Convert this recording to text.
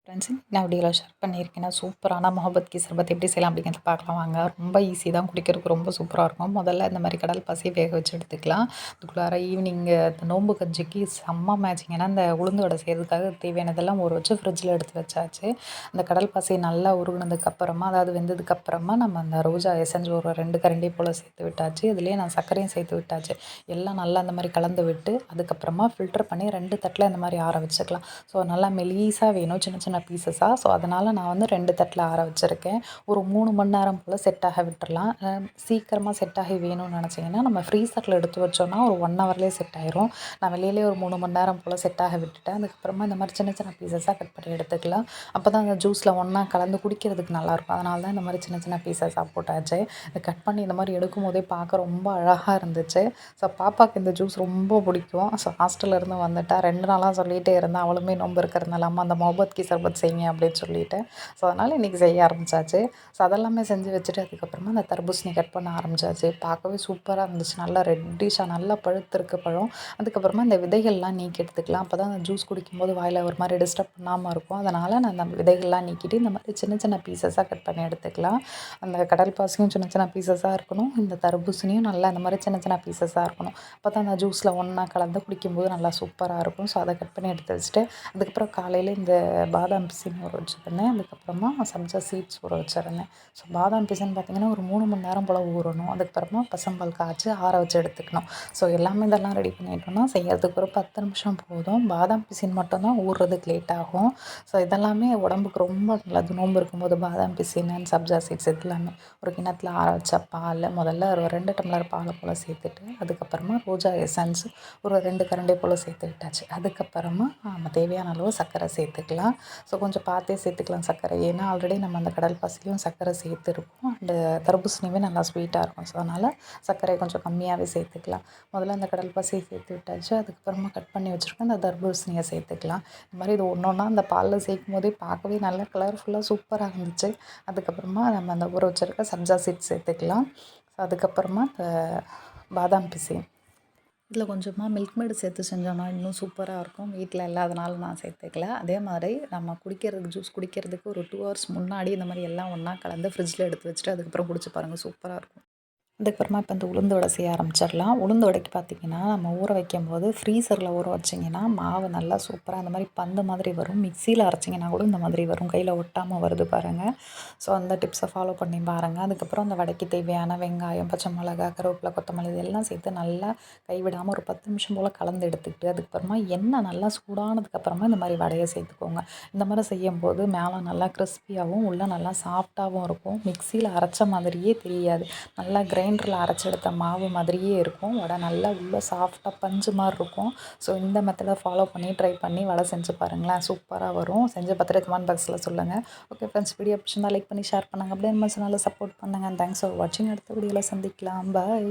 Friends நான் வீடியோவில் share பண்ணியிருக்கேன். சூப்பரான முகப்பத் கீ சர்பத் எப்படி செய்யலாம் அப்படிங்கிறத பார்க்கலாம் வாங்க. ரொம்ப ஈஸி தான், குடிக்கிறதுக்கு ரொம்ப சூப்பராக இருக்கும். முதல்ல இந்த மாதிரி கடல் பாசி வேக வச்சு எடுத்துக்கலாம். அதுக்குள்ளார ஈவினிங்கு இந்த நோம்பு கஞ்சிக்கு செம்ம மேட்சிங். ஏன்னா இந்த உளுந்து வடை செய்கிறதுக்காக தேவையானதெல்லாம் ஊற வச்சு ஃப்ரிட்ஜில் எடுத்து வச்சாச்சு. அந்த கடல் பாசி நல்லா உருகுனதுக்கப்புறமா, அதாவது வெந்ததுக்கப்புறமா நம்ம அந்த ரோஜா எசன்ஸ் ஒரு 2 கரண்டி போல் சேர்த்து விட்டாச்சு. இதுலேயே நான் சர்க்கரையும் சேர்த்து விட்டாச்சு. எல்லாம் நல்லா அந்த மாதிரி கலந்து விட்டு அதுக்கப்புறமா ஃபில்டர் பண்ணி 2 தட்டில் இந்த மாதிரி ஆற வச்சுக்கலாம். ஸோ நல்லா மெலிசாக வேணும், சின்ன சின்ன பீசஸாக. ஸோ அதனால் நான் வந்து 2 தட்டில் ஆற வச்சுருக்கேன். ஒரு 3 மணி நேரம் போல் செட் ஆக விட்டுறலாம். சீக்கிரமாக செட் ஆகி வேணும்னு நினச்சிங்கன்னா நம்ம ஃப்ரீசரில் எடுத்து வச்சோன்னா ஒரு 1 ஹவர்லேயே செட் ஆயிரும். நான் வெளியிலேயே ஒரு 3 மணி நேரம் போல் செட் ஆக விட்டுட்டேன். அதுக்கப்புறமா இந்த மாதிரி சின்ன சின்ன பீசஸாக கட் பண்ணி எடுத்துக்கலாம். அப்போ தான் அந்த ஜூஸில் ஒன்றா கலந்து குடிக்கிறதுக்கு நல்லாயிருக்கும். அதனால தான் இந்த மாதிரி சின்ன சின்ன பீசஸாக போட்டாச்சு. இதை கட் பண்ணி இந்த மாதிரி எடுக்கும்போதே பார்க்க ரொம்ப அழகாக இருந்துச்சு. ஸோ பாப்பாவுக்கு இந்த ஜூஸ் ரொம்ப பிடிக்கும். ஸோ ஹாஸ்டல்ல இருந்து வந்துட்டா 2 நாளாக சொல்லிகிட்டே இருந்தா, அவளுமே நோன்பு இருக்கிறதுனால அம்மா அந்த முகப்பத் கீ சர்பத் செய்யுங்க அப்படின்னு சொல்லிட்டு. ஸோ அதனால் இன்றைக்கி செய்ய ஆரம்பிச்சாச்சு. ஸோ அதெல்லாமே செஞ்சு வச்சுட்டு அதுக்கப்புறமா அந்த தர்பூசணி கட் பண்ண ஆரம்பிச்சாச்சு. பார்க்கவே சூப்பராக இருந்துச்சு. நல்லா ரெட்டிஷாக நல்லா பழுத்திருக்கு பழம். அதுக்கப்புறமா இந்த விதைகள்லாம் நீக்கி எடுத்துக்கலாம். அப்போ தான் அந்த ஜூஸ் குடிக்கும்போது வாயில் ஒரு மாதிரி டிஸ்டர்ப் பண்ணாமல் இருக்கும். அதனால் நான் அந்த விதைகள்லாம் நீக்கிட்டு இந்த மாதிரி சின்ன சின்ன பீசஸாக கட் பண்ணி எடுத்துக்கலாம். அந்த கடல் பாசியும் சின்ன சின்ன பீசஸாக இருக்கணும். இந்த தர்பூசணியும் நல்லா இந்த மாதிரி சின்ன சின்ன பீசஸாக இருக்கணும். அப்போ தான் அந்த ஜூஸில் ஒன்றா கலந்து குடிக்கும்போது நல்லா சூப்பராக இருக்கும். ஸோ அதை கட் பண்ணி எடுத்து வச்சுட்டு அதுக்கப்புறம் காலையில் இந்த பாதாம் பிசின் ஊற வச்சுருந்தேன். அதுக்கப்புறமா சப்ஜா சீட்ஸ் ஊற வச்சுருந்தேன். ஸோ பாதாம் பிசின் பார்த்திங்கன்னா ஒரு 3 மணி நேரம் போல் ஊறணும். அதுக்கப்புறமா பசம்பால் காய்ச்சி ஆற வச்சு எடுத்துக்கணும். ஸோ எல்லாமே இதெல்லாம் ரெடி பண்ணிட்டோம்னா செய்யறதுக்கு ஒரு 10 நிமிஷம் போதும். பாதாம் பிசின் மட்டும்தான் ஊறுறதுக்கு லேட் ஆகும். ஸோ இதெல்லாமே உடம்புக்கு ரொம்ப நல்லது. நோன்பு இருக்கும்போது பாதாம் பிசின் அண்ட் சப்ஜா சீட்ஸ் இது எல்லாமே ஒரு கிண்ணத்தில் ஆற வச்ச பால் முதல்ல ஒரு 2 டம்ளர் பாலை போல் சேர்த்துட்டு அதுக்கப்புறமா ரோஜா எசன்ஸ் ஒரு 2 கரண்டி போல் சேர்த்து விட்டாச்சு. அதுக்கப்புறமா நம்ம தேவையான அளவு சர்க்கரை சேர்த்துக்கலாம். ஸோ கொஞ்சம் பார்த்தே சேர்த்துக்கலாம் சர்க்கரை. ஏன்னா ஆல்ரெடி நம்ம அந்த கடல் பாசிலையும் சர்க்கரை சேர்த்துருக்கோம். அந்த தர்பூசணியுமே நல்லா ஸ்வீட்டாக இருக்கும். ஸோ அதனால் சர்க்கரையை கொஞ்சம் கம்மியாகவே சேர்த்துக்கலாம். முதல்ல அந்த கடல் பாசியை சேர்த்து விட்டாச்சு. அதுக்கப்புறமா கட் பண்ணி வச்சுருக்கோம் அந்த தர்பூசணியை சேர்த்துக்கலாம். இந்த மாதிரி இது ஒன்று ஒன்றா அந்த பாலில் சேர்க்கும் போதே பார்க்கவே நல்லா கலர்ஃபுல்லாக சூப்பராக இருந்துச்சு. அதுக்கப்புறமா நம்ம அந்த ஊற வச்சுருக்க சப்ஜா சீட்ஸ் சேர்த்துக்கலாம். அதுக்கப்புறமா இந்த பாதாம் பிசின் இதில் கொஞ்சமாக மில்க் மேடு சேர்த்து செஞ்சோம்னா இன்னும் சூப்பராக இருக்கும். வீட்டில் இல்லாதனால நான் சேர்த்துக்கல. அதே மாதிரி நம்ம குடிக்கிறதுக்கு ஜூஸ் குடிக்கிறதுக்கு ஒரு 2 ஹவர்ஸ் முன்னாடி இந்த மாதிரி எல்லாம் ஒன்றா கலந்து ஃப்ரிட்ஜில் எடுத்து வச்சுட்டு அதுக்கப்புறம் குடிச்சு பாருங்கள், சூப்பராக இருக்கும். அதுக்கப்புறமா இப்போ இந்த உளுந்து வடை செய்ய ஆரம்பிச்சிடலாம். உளுந்து வடைக்கு பார்த்திங்கன்னா நம்ம ஊற வைக்கும்போது ஃப்ரீசரில் ஊற வச்சிங்கன்னா மாவு நல்லா சூப்பராக அந்த மாதிரி பந்து மாதிரி வரும். மிக்சியில் அரைச்சிங்கன்னா கூட இந்த மாதிரி வரும், கையில் ஒட்டாமல் வருது பாருங்கள். ஸோ அந்த டிப்ஸை ஃபாலோ பண்ணி பாருங்கள். அதுக்கப்புறம் அந்த வடைக்கு தேவையான வெங்காயம், பச்சை மிளகா, கருவேப்பிலை, கொத்தமல்லி இதெல்லாம் சேர்த்து நல்லா கைவிடாமல் ஒரு 10 நிமிஷம் போல் கலந்து எடுத்துக்கிட்டு அதுக்கப்புறமா எண்ணெய் நல்லா சூடானதுக்கப்புறமா இந்த மாதிரி வடையை சேர்த்துக்கோங்க. இந்த மாதிரி செய்யும்போது மேலே நல்லா கிறிஸ்பியாகவும் உள்ளே நல்லா சாஃப்டாகவும் இருக்கும். மிக்சியில் அரைச்ச மாதிரியே தெரியாது. நல்லா கிரைண்டரில் அரைச்செடுத்த மாவு மாதிரியே இருக்கும். வடை நல்லா உள்ளே சாஃப்டாக பஞ்சு மாதிரி இருக்கும். ஸோ இந்த மெத்தடை ஃபாலோ பண்ணி ட்ரை பண்ணி வடை செஞ்சு பாருங்களேன், சூப்பராக வரும். செஞ்சு பார்த்துட்டு கமெண்ட் பாக்ஸில் சொல்லுங்கள். ஓகே ஃப்ரெண்ட்ஸ், வீடியோ பிடிச்சிருந்தா லைக் பண்ணி ஷேர் பண்ணுங்கள். அப்படியே நம்ம சேனலை சப்போர்ட் பண்ணுங்கள். தேங்க்ஸ் ஃபார் வாட்சிங். அடுத்த வீடியோவில் சந்திக்கலாம். பாய்.